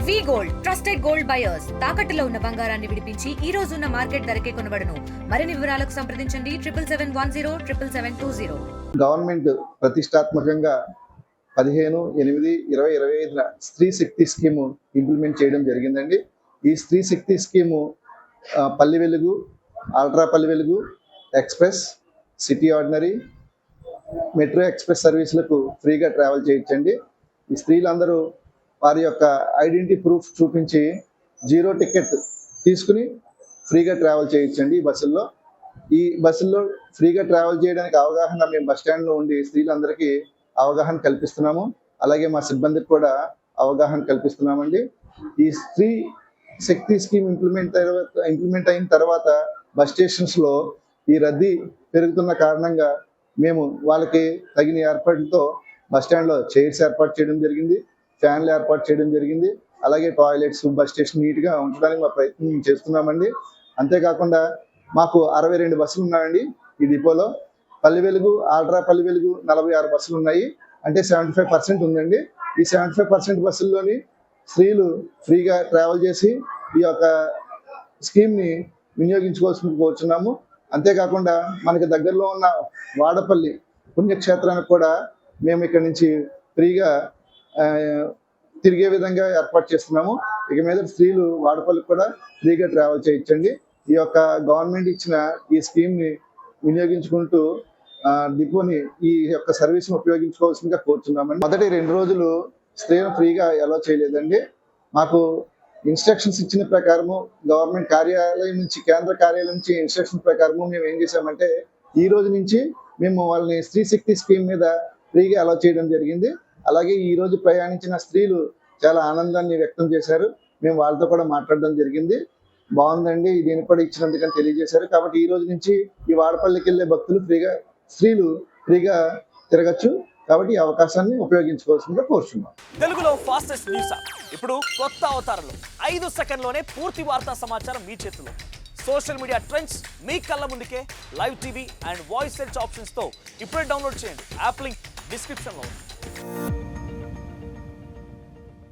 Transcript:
వి gold trusted gold buyers తాకట్టులో ఉన్న బంగారాన్ని విడిపించి ఈ రోజు ఉన్న మార్కెట్ ధరకే కొనబడును. మరిన్ని వివరాలకు సంప్రదించండి 7710 గవర్నమెంట్ ప్రతిష్టాత్మకంగా 15/8/2025 స్త్రీ శక్తి స్కీము ఇంప్లిమెంట్ చేయడం జరిగిందండి. ఈ స్త్రీ శక్తి స్కీము పల్లి వెలుగు, ultra Palle Velugu, express, city ordinary, metro express సర్వీసులకు ఫ్రీగా ట్రావెల్ చేయొచ్చండి. ఈ స్త్రీలందరూ వారి యొక్క ఐడెంటిటీ ప్రూఫ్ చూపించి 0 టికెట్ తీసుకుని ఫ్రీగా ట్రావెల్ చేయొచ్చండి. ఈ బస్సుల్లో ఫ్రీగా ట్రావెల్ చేయడానికి అవగాహన మేము బస్ స్టాండ్లో ఉండి స్త్రీలందరికీ అవగాహన కల్పిస్తున్నాము. అలాగే మా సిబ్బందికి కూడా అవగాహన కల్పిస్తున్నామండి. ఈ స్త్రీ శక్తి స్కీమ్ ఇంప్లిమెంట్ అయిన తర్వాత బస్ స్టేషన్స్లో ఈ రద్దీ పెరుగుతున్న కారణంగా మేము వాళ్ళకి తగిన ఏర్పాట్లతో బస్ స్టాండ్లో చైర్స్ ఏర్పాటు చేయడం జరిగింది, ఫ్యాన్లు ఏర్పాటు చేయడం జరిగింది. అలాగే టాయిలెట్స్, బస్ స్టేషన్ నీట్గా ఉంచడానికి మా ప్రయత్నం చేస్తున్నామండి. అంతేకాకుండా మాకు 62 బస్సులు ఉన్నాయండి ఈ డిపోలో. పల్లి వెలుగు, ఆల్ట్రా పల్లి వెలుగు 46 బస్సులు ఉన్నాయి, అంటే 75% ఉందండి. ఈ 75% బస్సుల్లోని స్త్రీలు ఫ్రీగా ట్రావెల్ చేసి ఈ యొక్క స్కీమ్ని వినియోగించుకోవాల్సింది కోరుచున్నాము. అంతేకాకుండా మనకి దగ్గరలో ఉన్న వాడపల్లి పుణ్యక్షేత్రానికి కూడా మేము ఇక్కడ నుంచి ఫ్రీగా తిరిగే విధంగా ఏర్పాటు చేస్తున్నాము. ఇక మీద స్త్రీలు వాడపల్లికి కూడా ఫ్రీగా ట్రావెల్ చేయొచ్చండి. ఈ యొక్క గవర్నమెంట్ ఇచ్చిన ఈ స్కీమ్ని వినియోగించుకుంటూ డిపోని ఈ యొక్క సర్వీస్ని ఉపయోగించుకోవాల్సిందిగా కోరుతున్నామండి. మొదటి 2 రోజులు స్త్రీలను ఫ్రీగా అలౌ చేయలేదండి. మాకు ఇన్స్ట్రక్షన్స్ ఇచ్చిన ప్రకారము గవర్నమెంట్ కార్యాలయం నుంచి, కేంద్ర కార్యాలయం నుంచి ఇన్స్ట్రక్షన్ ప్రకారము మేము ఏం చేసామంటే ఈ రోజు నుంచి మేము వాళ్ళని స్త్రీ శక్తి స్కీమ్ మీద ఫ్రీగా అలౌ చేయడం జరిగింది. అలాగే ఈ రోజు ప్రయాణించిన స్త్రీలు చాలా ఆనందాన్ని వ్యక్తం చేశారు. మేము వాళ్ళతో కూడా మాట్లాడడం జరిగింది. బాగుందండి, దీనికి కూడా ఇచ్చినందుకని తెలియజేశారు. కాబట్టి ఈ రోజు నుంచి ఈ వాడపల్లికి వెళ్ళే భక్తులు స్త్రీలు ఫ్రీగా తిరగచ్చు. కాబట్టి ఈ అవకాశాన్ని ఉపయోగించుకోవాల్సిందిగా కోరుచున్నాం. తెలుగులో ఫాస్టెస్ట్ న్యూస్ ఇప్పుడు కొత్త అవతారంలో 5 సెకండ్లోనే పూర్తి వార్తా సమాచారం మీ చేతిలో. సోషల్ మీడియా ట్రెండ్స్ మీ కళ్ళ ముందుకే live TV and voice search ఆప్షన్స్తో ఇప్పుడే డౌన్లోడ్ చేయండి. యాప్ లింక్ డిస్క్రిప్షన్లో ఉంది.